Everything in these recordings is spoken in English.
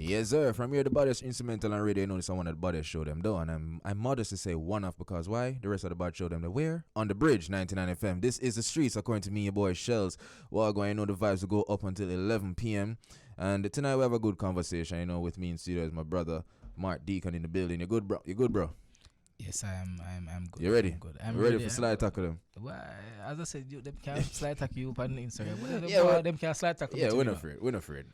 Yes, sir. From here, the baddest instrumental and radio, you know, this is one of the baddest show them though. And I'm modest to say one off because why? The rest of the bad show them the where? On the bridge, 99 FM. This is the streets, according to me, your boy Shelz. Well, going, you know, the vibes will go up until 11 p.m. And tonight we have a good conversation, you know, with me in studio is my brother, Mark Deacon in the building. You good, bro? You good, bro? Yes, I'm good. You ready? I'm good. You ready for slide tackle them? Well, as I said, them can slide tackle you on Instagram. Them can slide tackle. Yeah, we're not afraid.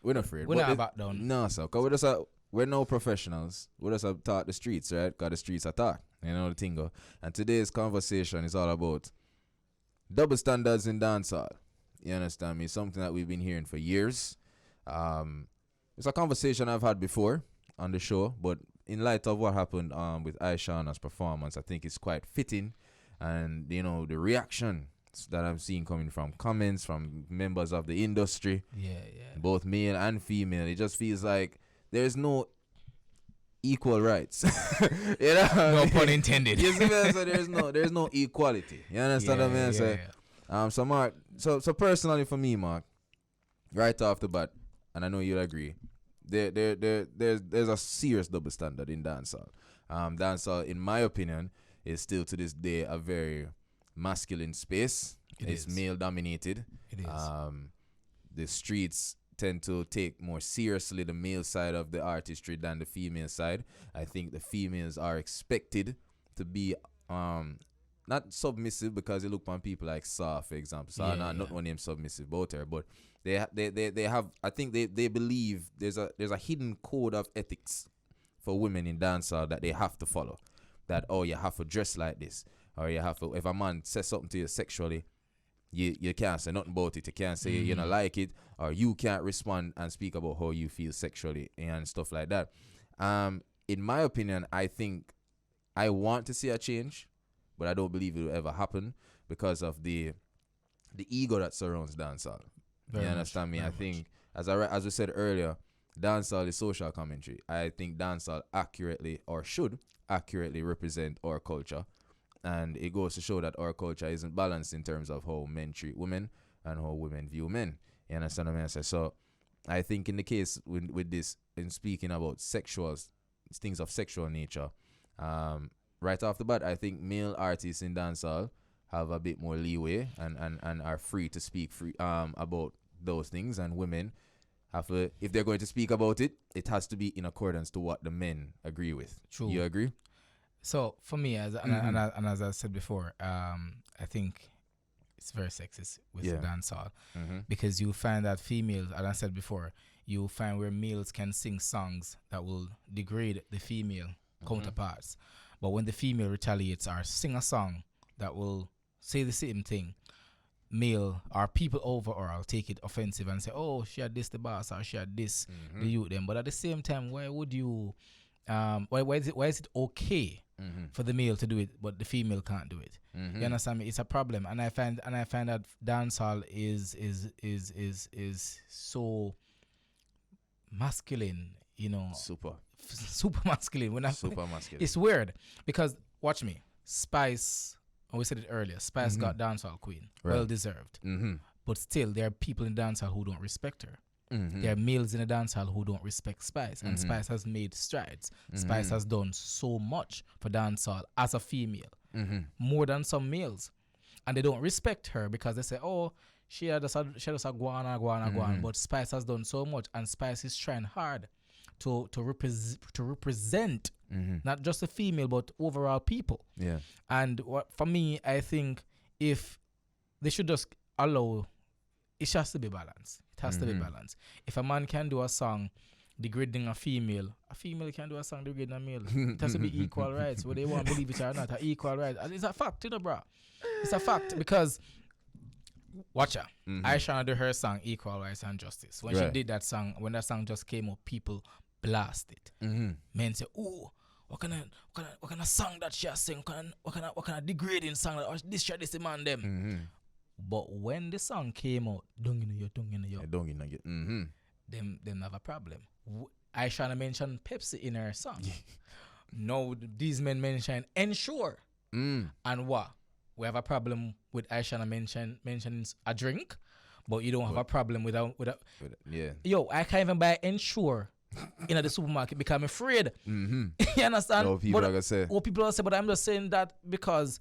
We're not back down. No, sir. Cause we're no professionals. We just have taught the streets, right? Cause the streets are taught. You know the thing go. And today's conversation is all about double standards in dancehall. You understand me? Something that we've been hearing for years. It's a conversation I've had before on the show, but in light of what happened with Aishana's performance, I think it's quite fitting, and you know the reaction that I'm seeing coming from comments from members of the industry, both male and female, it just feels like there's no equal rights. You know, no pun intended. You see what I say? There's no equality. You understand what I say? So Mark, so personally for me, Mark, right off the bat, and I know you'll agree, there's a serious double standard in dancehall. Dancehall, in my opinion, is still to this day a very masculine space. It's male dominated. It is. The streets tend to take more seriously the male side of the artistry than the female side. I think the females are expected to be not submissive, because you look upon people like Saw, for example. Saw, not one name submissive, both are, but they have. I think they believe there's a hidden code of ethics for women in dancehall that they have to follow. That you have to dress like this, or you have to. If a man says something to you sexually, you can't say nothing about it. You can't say you don't like it, or you can't respond and speak about how you feel sexually and stuff like that. In my opinion, I think I want to see a change, but I don't believe it will ever happen because of the ego that surrounds dancehall. You understand me? I think, as we said earlier, dancehall is social commentary. I think dancehall accurately, or should accurately, represent our culture. And it goes to show that our culture isn't balanced in terms of how men treat women and how women view men. You understand what I say? So I think in the case with this, in speaking about things of sexual nature, right off the bat, I think male artists in dancehall have a bit more leeway and are free to speak about those things, and women have to, if they're going to speak about it, it has to be in accordance to what the men agree with. True. You agree? So for me, as I said before, I think it's very sexist with dancehall, because you find that females, as I said before, you find where males can sing songs that will degrade the female counterparts. But when the female retaliates or sing a song that will say the same thing, male or people overall take it offensive and say, oh, she had this the boss, or she had this the youth them. But at the same time, why would you why is it okay for the male to do it but the female can't do it? You understand me? It's a problem. And I find that dancehall is so masculine, you know. Super masculine. Super masculine. It's weird because watch me. Spice, and we said it earlier, Spice got dancehall queen. Right. Well deserved. But still there are people in dancehall who don't respect her. There are males in the dancehall who don't respect Spice, and Spice has made strides. Spice has done so much for dancehall as a female, more than some males, and they don't respect her because they say, "Oh, she just a guana." But Spice has done so much, and Spice is trying hard to represent not just the female but overall people. Yeah. And for me, I think if they should just allow. It has to be balanced. It has to be balanced. If a man can do a song degrading a female can do a song degrading a male. It has to be equal rights. Whether they want to believe it or not, equal rights. And it's a fact, you know, bro. It's a fact because, watch her. Aisha did her song Equal Rights and Justice. When she did that song, when that song just came up, people blasted. Men say, oh, what kind of song that she has sing? What kind of degrading song that this the man them? But when the song came out, don't you know, them have a problem. Aisha mentioned Pepsi in her song. No, these men mention Ensure. And what? We have a problem with Aisha mentioning a drink, but you don't have a problem without. Yo, I can't even buy Ensure in the supermarket because I'm afraid. Mm-hmm. You understand? What people are gonna say. What people are say, but I'm just saying that because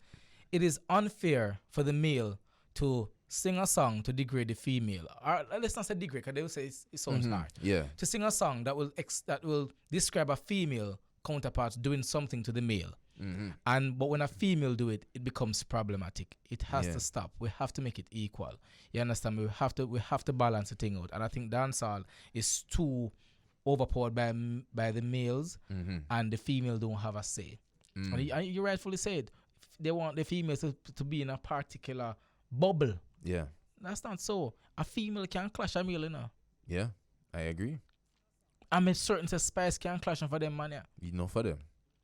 it is unfair for the male to sing a song to degrade the female. Or let's not say degrade, because they will say it sounds hard. Yeah. To sing a song that will describe a female counterpart doing something to the male. Mm-hmm. But when a female do it, it becomes problematic. It has to stop. We have to make it equal. You understand? We have to balance the thing out. And I think dancehall is too overpowered by the males, and the female don't have a say. And you rightfully said they want the females to be in a particular bubble. Yeah. That's not so. A female can clash a male, you know. Yeah, I agree. I mean, certain Spice can clash for them, man. Yeah. You know, for them.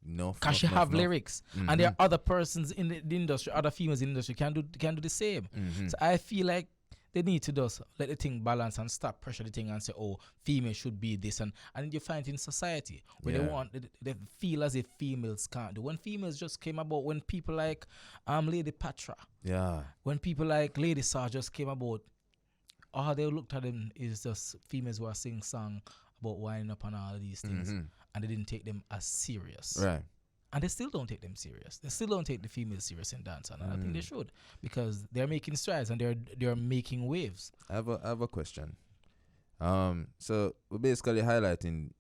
No, because she have lyrics, and there are other persons in the industry, other females in the industry can do the same. So I feel like they need to just let the thing balance and stop pressure the thing and say, oh, female should be this, and you find it in society where they feel as if females can't do. When females just came about, when people like Lady Patra, when people like Lady Saw just came about, all they looked at them is just females who are singing song about winding up and all of these things, and they didn't take them as serious. Right. And they still don't take them serious. They still don't take the females serious in dance, and I think they should, because they're making strides and they're making waves. I have a question. So we're basically highlighting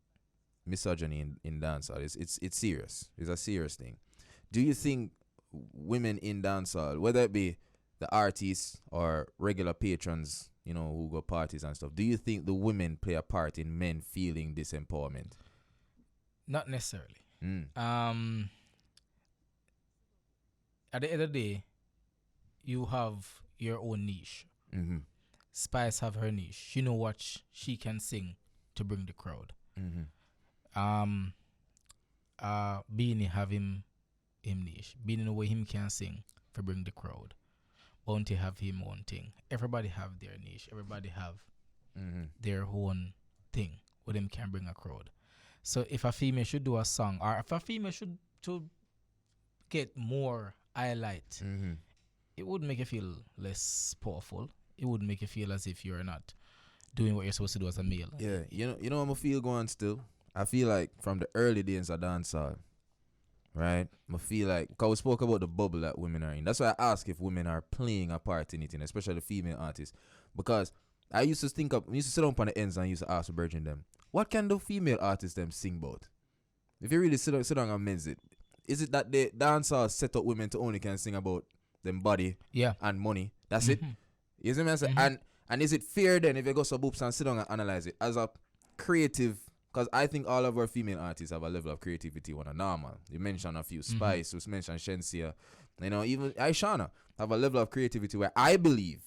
misogyny in dancehall. It's serious. It's a serious thing. Do you think women in dancehall, whether it be the artists or regular patrons, you know, who go parties and stuff, do you think the women play a part in men feeling this empowerment? Not necessarily. At the end of the day, you have your own niche. Spice have her niche. She know what she can sing to bring the crowd. Beanie have him niche. Beanie know where him can sing to bring the crowd. Bounty have him own thing. Everybody have their niche. Everybody have their own thing where them can bring a crowd. So if a female should do a song, or if a female should to get more highlight, it would make you feel less powerful. It would make you feel as if you're not doing what you're supposed to do as a male. Yeah, you know I'm feel going still. I feel like from the early days of dancehall, right? I feel like, because we spoke about the bubble that women are in. That's why I ask if women are playing a part in it, and especially the female artists. Because I used to sit down on the ends and used to ask the virgin them, what can the female artists them sing about? If you really sit down and men's it, is it that the dancehall set up women to only can sing about them body and money? That's it? You see what I'm saying? And is it fair then if you go so boops and sit down and analyze it as a creative? Because I think all of our female artists have a level of creativity when a normal. You mentioned a few. Spice, you mentioned Shensia. You know, even Aishana have a level of creativity where I believe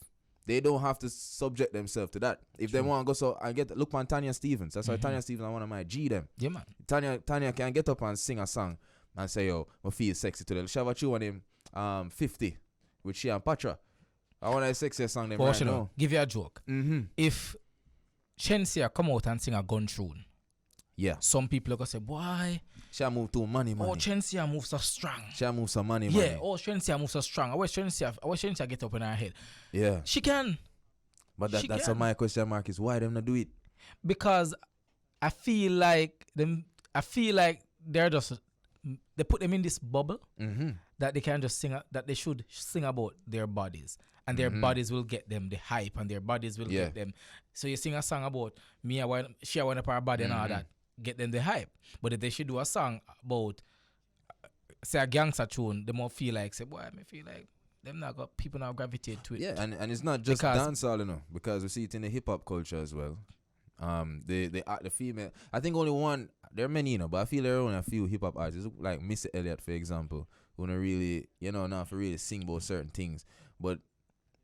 they don't have to subject themselves to that. If they want to go so and look on Tanya Stevens. That's why Tanya Stevens is one of my G them. Yeah, man. Tanya can get up and sing a song and say, yo, I feel sexy today. She have a tune on him 50 with she and Patra. I want a sexiest song them right now. Give you a joke. If Shensia come out and sing a gun tune, some people are going to say, boy, she move too money. Oh, Shensia moves so strong. She move some money. Yeah, oh, Shensia moves so strong. I wish Shensia get up in her head. Yeah. She can. But that's my question mark is why them not do it? Because I feel like they're just, they put them in this bubble that they can just sing, that they should sing about their bodies. And their bodies will get them the hype, and their bodies will get them. So you sing a song about she went up her body and all that, get them the hype. But if they should do a song about, say, a gangster tune, they more feel like, say, boy, I feel like them not got people now gravitate to it. Yeah, and it's not just dancehall, you know, because we see it in the hip hop culture as well. The female, I think only one, there are many, you know, but I feel there are only a few hip hop artists like Missy Elliott, for example, who don't really, you know, not for really sing about certain things, but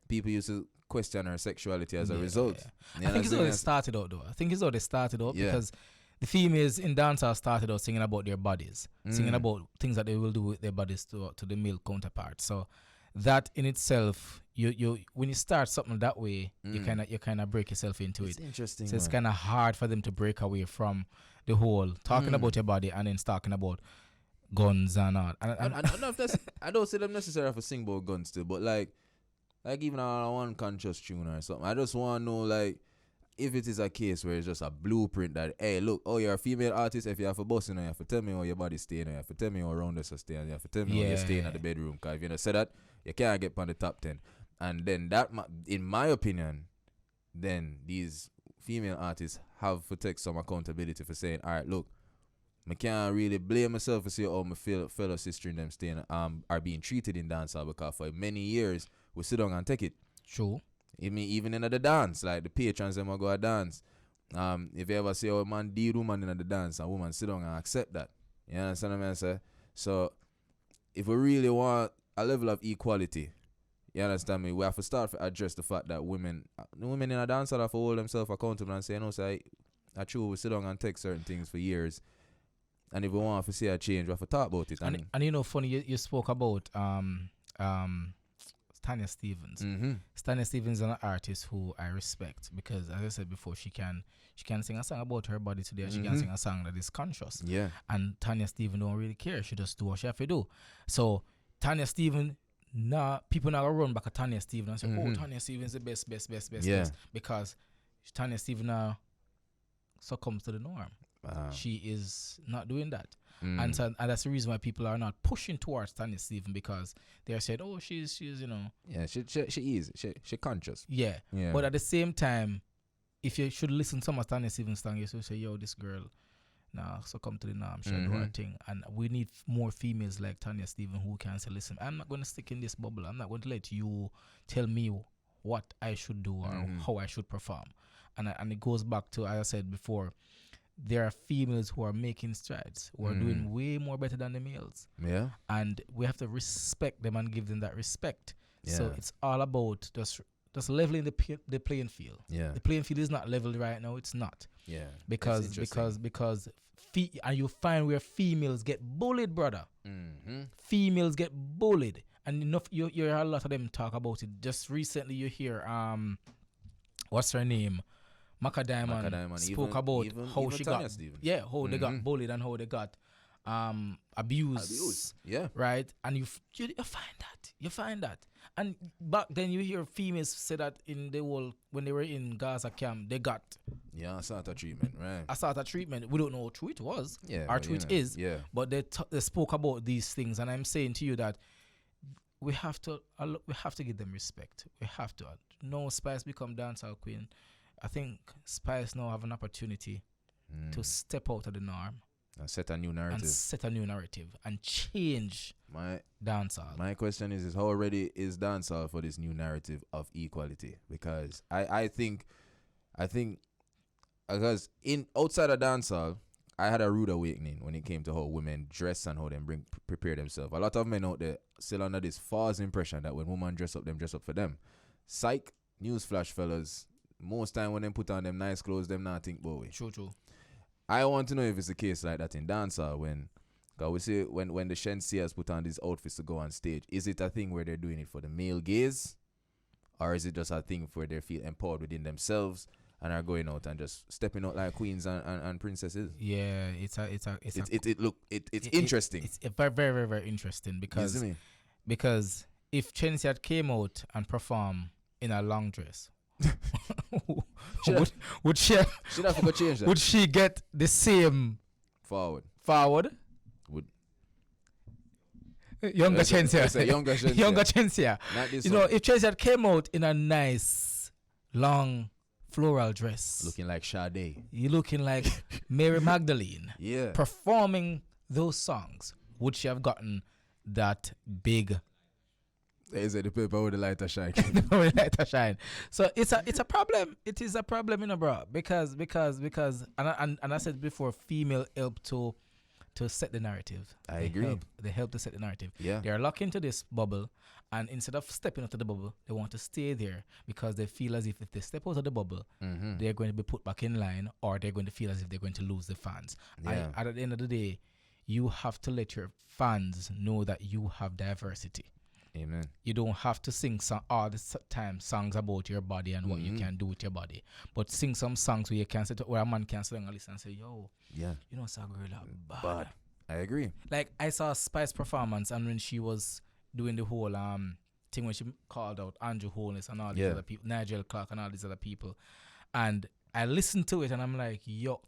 people used to question her sexuality as a result. I think it's how they started out, though. Because the females in dancehall started out singing about their bodies, singing about things that they will do with their bodies to the male counterpart. So that in itself, you when you start something that way, you kind of break yourself into it. Interesting. So it's kind of hard for them to break away from the whole talking about your body and then talking about guns and all. I don't know if that's. I don't say them necessarily for sing about guns still, but like even on one conscious tune or something. I just want to know, like, if it is a case where it's just a blueprint that, hey, look, oh, you're a female artist, if you have a boss, you have to tell me how your body staying, you have to tell me how around us are staying, you have to tell me how you're staying at the bedroom. Because if you don't say that, you can't get on the top 10. And then that, in my opinion, then these female artists have to take some accountability for saying, all right, look, I can't really blame myself for saying, oh, my fellow sister and them staying, are being treated in dancehall, because for many years, we sit down and take it. True. Even in the dance, like the patrons them go a dance. If you ever see a man deal woman in the dance, a woman sit down and accept that. You understand what I say? So if we really want a level of equality, you understand me, we have to start to address the fact that women in a dance have to hold themselves accountable and say, no, say, I true, we sit down and take certain things for years. And if we want to see a change, we have to talk about it. And you know, funny, you spoke about Tanya Stephens. Mm-hmm. Tanya Stephens is an artist who I respect because, as I said before, she can sing a song about her body today. She can sing a song that is conscious. Yeah. And Tanya Stephens don't really care. She just do what she have to do. So Tanya Stephens, people now run back at Tanya Stephens and say, oh, Tanya Stephens is the best. Because Tanya Stephens now succumbs to the norm. She is not doing that. And that's the reason why people are not pushing towards Tanya Stephens, because they're saying, oh, she's you know. Yeah, she is. She conscious. Yeah. But at the same time, if you should listen to some of Tanya Stephens' song, you should say, yo, this girl, succumb to the norm, she'll do her thing. And we need more females like Tanya Stephens who can say, listen, I'm not going to stick in this bubble. I'm not going to let you tell me what I should do or how I should perform. And it goes back to, as I said before, there are females who are making strides, who are doing way more better than the males. Yeah. And we have to respect them and give them that respect. Yeah. So it's all about just leveling the playing field. Yeah. The playing field is not leveled right now. It's not. Yeah. Because and you find where females get bullied, brother. Mm-hmm. Females get bullied. And enough you hear a lot of them talk about it. Just recently you hear what's her name? Maka Diamond spoke about how she got they got bullied and how they got abused. Yeah. Right? And you find that. And back then you hear females say that in the whole, when they were in Gaza camp, they got assault treatment, right? Assault treatment. We don't know how true it was. Yeah. Or true it is. Yeah. But they spoke about these things, and I'm saying to you that we have to give them respect. We have to. No Spice become dancehall queen. I think Spice now have an opportunity to step out of the norm and set a new narrative and change dancehall. My question is how ready is dancehall for this new narrative of equality? Because I think because in outside of dancehall, I had a rude awakening when it came to how women dress and how they prepare themselves. A lot of men out there still under this false impression that when women dress up for them. Psych, newsflash, fellas. Most time when they put on them nice clothes, them not think about it. True. I want to know if it's a case like that in dancehall because we see when the Shenseas put on these outfits to go on stage, is it a thing where they're doing it for the male gaze, or is it just a thing where they feel empowered within themselves and are going out and just stepping out like queens and princesses? Yeah, it's interesting. It's very, very, very interesting because if Shenseas came out and performed in a long dress. would she have to go change that? Would she get the same forward? Would younger Shenseas? Younger Shenseas. You know, if Shenseas came out in a nice long floral dress, looking like Sade, you looking like Mary Magdalene, performing those songs, would she have gotten that big? Is it the paper with the lighter shine? So it's a problem. It is a problem, bro. Because and I said before, female help to set the narrative. I agree. They help to set the narrative. Yeah. They are locked into this bubble, and instead of stepping out of the bubble, they want to stay there because they feel as if they step out of the bubble, they're going to be put back in line, or they're going to feel as if they're going to lose the fans. Yeah. At the end of the day, you have to let your fans know that you have diversity. Amen. You don't have to sing all the time songs about your body and what you can do with your body, but sing some songs where you can sit, where a man can sit and listen and say, "Yo, you know, it's a girl bad." I agree. Like I saw Spice performance, and when she was doing the whole thing when she called out Andrew Holness and all these other people, Nigel Clark and all these other people, and I listened to it and I'm like, yo,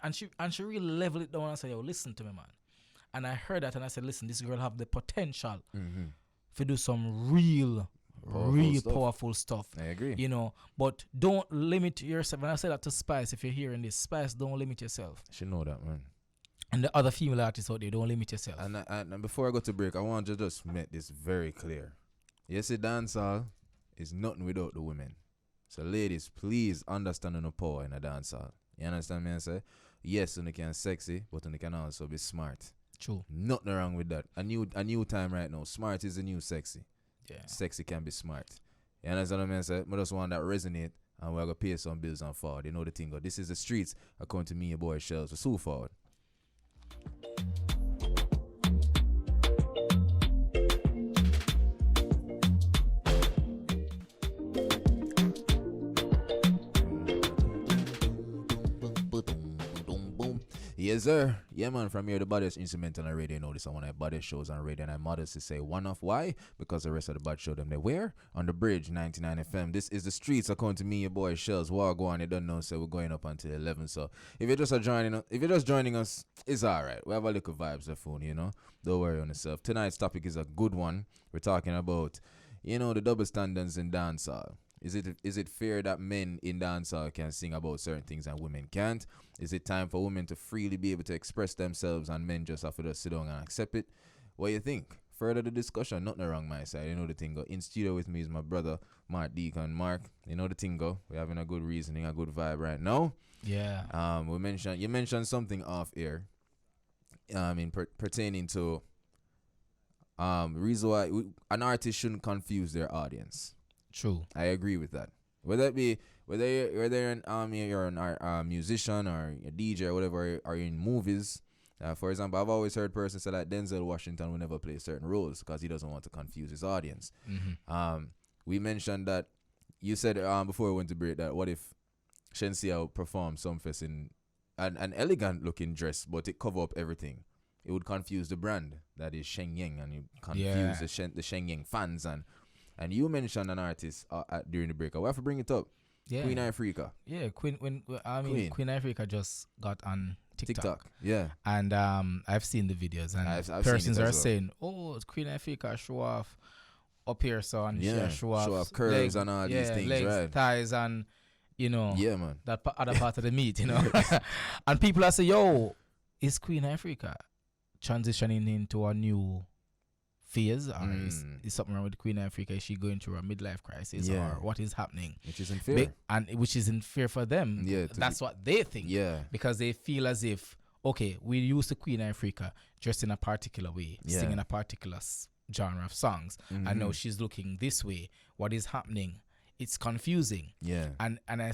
and she really leveled it down and said, yo, listen to me, man. And I heard that and I said, listen, this girl have the potential to do some real powerful stuff. I agree. You know, but don't limit yourself. When I say that to Spice, if you're hearing this, Spice, don't limit yourself. She know that, man. And the other female artists out there, don't limit yourself. And before I go to break, I want to just make this very clear. Yes, the dancehall is nothing without the women. So ladies, please understand the power in a dancehall. You understand me? I say, yes, you can sexy, but you can also be smart. True. Nothing wrong with that. A new time right now. Smart is the new sexy. Yeah. Sexy can be smart. You understand what I say? I just want that resonate, and we're gonna pay some bills on forward. You know the thing. This is the streets. According to me, your boy Shelz. So forward. Yes, sir. Yeah, man. From here, the baddest instrumental on radio. You know this on one of the baddest shows on radio. And I'm modest to say one off. Why? Because the rest of the bad show them they where? On the bridge, 99 FM. This is the streets. According to me, your boy Shelz. War go on. You don't know, so we're going up until 11. So if you're just joining us, it's all right. We have a little vibes of phone, you know. Don't worry on yourself. Tonight's topic is a good one. We're talking about, you know, the double standards in dancehall. Is it fair that men in dancehall can sing about certain things and women can't? Is it time for women to freely be able to express themselves and men just have to just sit down and accept it? What do you think? Further the discussion, nothing wrong my side. You know the thing go. In studio with me is my brother, Mark Deacon. Mark, you know the thing go. We're having a good reasoning, a good vibe right now. Yeah. You mentioned something off air. Pertaining to reason why an artist shouldn't confuse their audience. True. I agree with that. Whether you're an musician or a DJ or whatever, or you're in movies. For example, I've always heard persons say that Denzel Washington will never play certain roles because he doesn't want to confuse his audience. Mm-hmm. We mentioned that you said before we went to break that what if Shenseea performed some fest in an elegant looking dress, but it cover up everything. It would confuse the brand that is Sheng Yang, and you confuse the Sheng Yang fans and you mentioned an artist during the break. I have to bring it up. Yeah. Queen Africa. Yeah, Queen Africa just got on TikTok. Yeah. And I've seen the videos and I've persons seen it are as well. saying, "Oh, Queen Africa show off up here, so and show off curves legs, and all these things, legs, right? thighs, and you know, yeah, man, that other part of the meat, you know." And people are saying, "Yo, is Queen Africa transitioning into a new phase, or is something wrong with Queen Africa? Is she going through a midlife crisis, or what is happening?" Which isn't fair. Which isn't fair for them. Yeah, that's what they think. Yeah, because they feel as if, okay, we used to Queen Africa dressed in a particular way, singing a particular genre of songs, and now she's looking this way. What is happening? It's confusing. Yeah, and I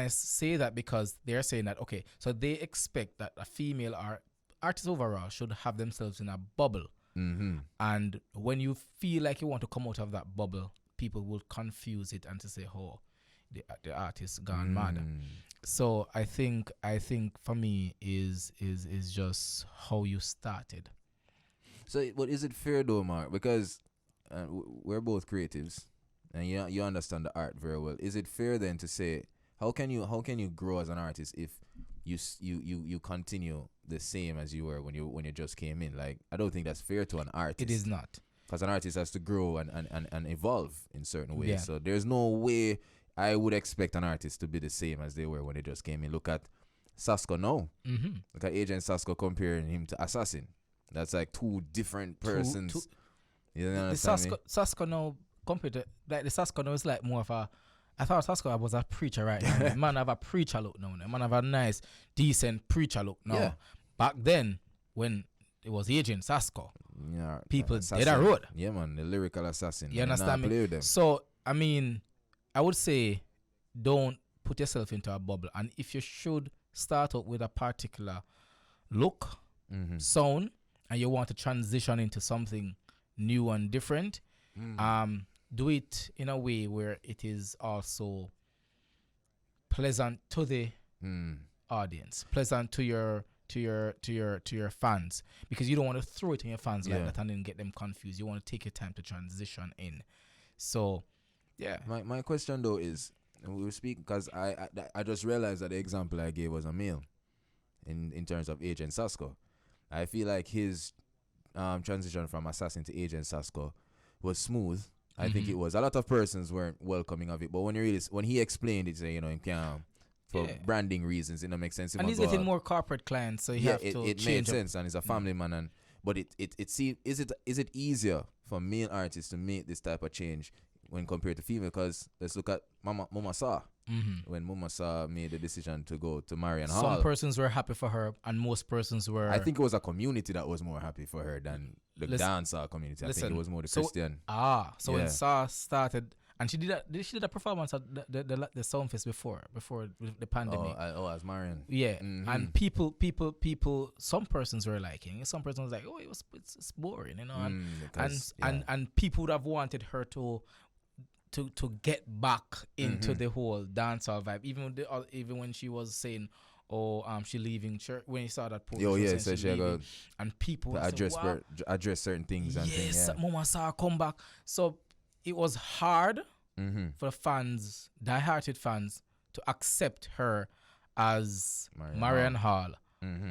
say that because they're saying that, okay, so they expect that a female or artist overall should have themselves in a bubble. Mm-hmm. And when you feel like you want to come out of that bubble, people will confuse it and to say, "Oh, the artist gone mad." So I think for me is just how you started. So, but is it fair though, Mark? Because we're both creatives, and you understand the art very well. Is it fair then to say how can you grow as an artist if you continue the same as you were when you just came in? Like, I don't think that's fair to an artist. It is not, because an artist has to grow and evolve in certain ways. Yeah. So there's no way I would expect an artist to be the same as they were when they just came in. Look at Sasko now. Mm-hmm. Look at Agent Sasko comparing him to Assassin. That's like two different persons. You know the Sasko now compared to, like, the Sasko now is like more of a, I thought Sasko was a preacher right now. Man have a preacher look now. Man have a nice, decent preacher look now. Yeah. Back then, when it was Agent Sasko, people did a road. Yeah, man, the lyrical assassin. You understand me? So, I mean, I would say don't put yourself into a bubble. And if you should start out with a particular look, sound, and you want to transition into something new and different, do it in a way where it is also pleasant to the audience, pleasant to your fans, because you don't want to throw it in your fans like that and then get them confused. You want to take your time to transition in. So, yeah. My question though is, And we were speaking because I just realized that the example I gave was a male in terms of Agent Sasko. I feel like his transition from assassin to Agent Sasko was smooth. I think it was. A lot of persons weren't welcoming of it, but when he explained it, say, in Cam, for branding reasons, it don't make sense. And he's getting more corporate clients, so you have to it made sense, and he's a family man. But is it easier for male artists to make this type of change when compared to female? Because let's look at Mama Sa. When Mama Sa made the decision to go to Marian Hall. Some persons were happy for her, and most persons were. I think it was a community that was more happy for her than the dancehall community. I think it was more the Christian. When Sa started, and she did a performance at the Soundfest before the pandemic. As Marian. Yeah, and people. Some persons were liking it. Some persons was like, oh, it's boring, and people would have wanted her to get back into the whole dancehall vibe, even when she was saying, she leaving church, when you saw that post. So she got and people address certain things and things. Yes, Mama saw her come back. So it was hard for the fans, die-hearted fans, to accept her as Marian Hall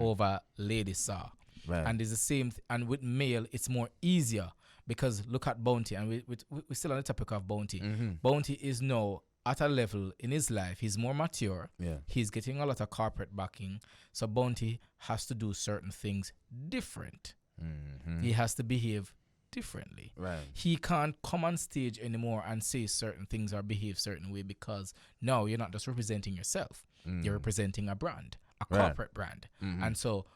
over Lady Saw. Right. And it's the same and with male it's more easier. Because look at Bounty, and we're still on the topic of Bounty. Bounty is now at a level in his life. He's more mature. Yeah. He's getting a lot of corporate backing. So Bounty has to do certain things different. He has to behave differently. Right. He can't come on stage anymore and say certain things or behave certain way, because no, you're not just representing yourself. You're representing a brand, a corporate brand. And so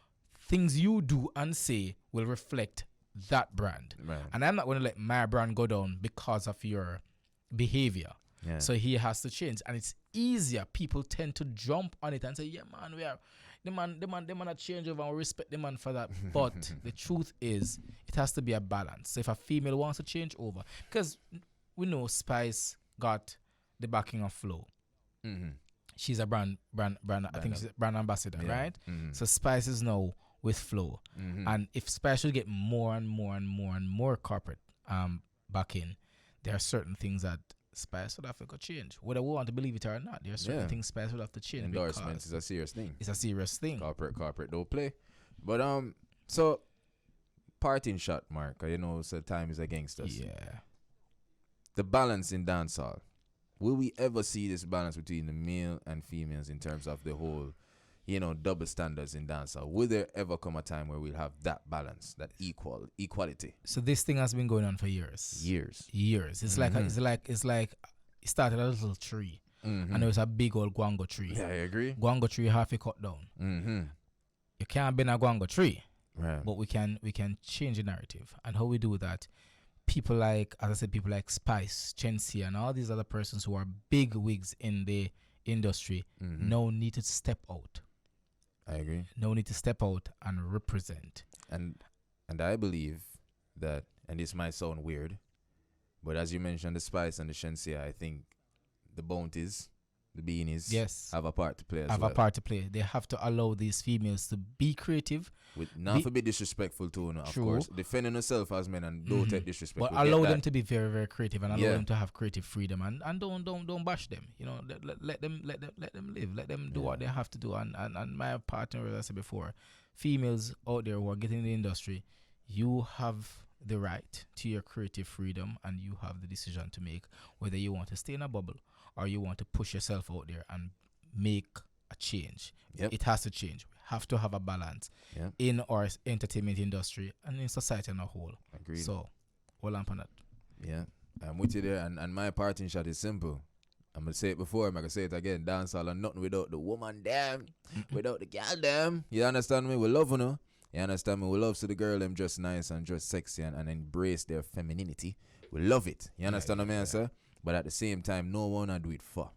things you do and say will reflect that brand. Right. And I'm not going to let my brand go down because of your behavior. Yeah. So he has to change, and it's easier. People tend to jump on it and say, yeah, man, we are the man a change over, and we respect the man for that. But the truth is, it has to be a balance. So if a female wants to change over, because we know Spice got the backing of Flo. She's a brand I think she's a brand ambassador, right? So Spice is now with Flo. And if Spice should get more and more corporate backing, there are certain things that Spice would have to change. Whether we want to believe it or not, there are certain things Spice would have to change. Endorsements is a serious thing. It's a serious thing. Corporate don't play. But so parting shot, Mark, so time is against us. Yeah. The balance in dancehall. Will we ever see this balance between the male and females in terms of the whole, double standards in dancehall? Will there ever come a time where we'll have that balance, that equality? So this thing has been going on for years. Years. It's like it started a little tree, and there was a big old guango tree. Yeah, I agree. Guango tree half a cut down. You can't bend a guango tree, right? But we can change the narrative, and how we do that. People like, as I said, people like Spice, Chensi, and all these other persons who are big wigs in the industry now need to step out. I agree. No need to step out and represent. And I believe that, and this might sound weird, but as you mentioned, the Spice and the Shensia, I think the Bounties, the Beanies, have a part to play as well. A part to play. They have to allow these females to be creative. With not to be disrespectful to, of course. Defending herself as men and don't take disrespect. But allow them to be very, very creative, and allow them to have creative freedom, and don't bash them. Let them live. Let them do what they have to do. And my partner, as I said before, females out there who are getting in the industry, you have the right to your creative freedom, and you have the decision to make whether you want to stay in a bubble or you want to push yourself out there and make a change. It has to change. We have to have a balance in our entertainment industry and in society as a whole. Agreed. So, hold on for that. Yeah, I'm with you there. And my parting shot is simple. I'm going to say it before, I'm going to say it again. Dancehall and nothing without the woman, damn. Without the girl, damn. You understand me? We love her. You understand me? We love to the girl them dress nice and dress sexy and embrace their femininity. We love it. You understand what I mean, sir? But at the same time, no one I do it for.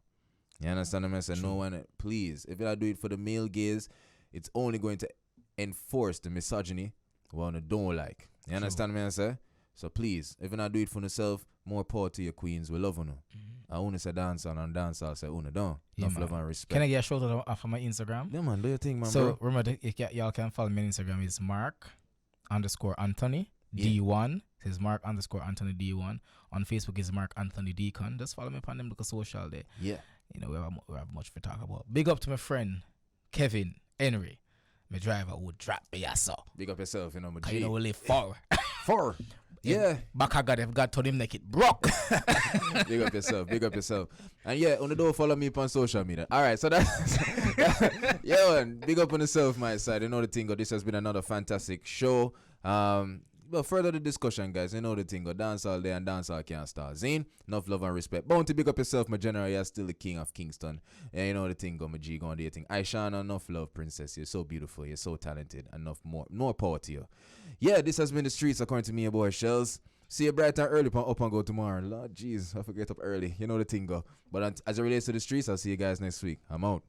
You understand what I mean, sir? No one, please. If I do it for the male gaze, it's only going to enforce the misogyny one I don't like. You understand me, sir? So please, if I do it for yourself, more power to your queens. We love you. I want to say dancehall and dancehall say don't. Enough love and respect. Can I get a shout out for my Instagram? Yeah, man, do your thing, man. So bro. remember, y'all can follow me on Instagram. It's Mark_Anthony D1. It says Mark_Anthony D1. On Facebook is Mark Anthony Deacon. Just follow me upon them look social there. Yeah. You know, we have much to talk about. Big up to my friend Kevin Henry, my driver who drop me so. Big up yourself, you know, my G. You know, we live far. Far. Yeah. Back I got told him like it broke. Big up yourself. And yeah, on the door, follow me on social media. All right, so that's yeah, man. Big up on yourself, my side. You know the thing. This has been another fantastic show. Well, further the discussion, guys. You know the thing. Dance all day and dance all can't start. Zane, enough love and respect. Bounty, big up yourself, my general. You're still the king of Kingston. And you know the thing. My G, go on the thing. Aishana, enough love, princess. You're so beautiful. You're so talented. Enough more power to you. Yeah, this has been the streets according to me, your boy Shelz. See you bright and early up and go tomorrow. Lord jeez, I forget up early. You know the thing go. But as it relates to the streets, I'll see you guys next week. I'm out.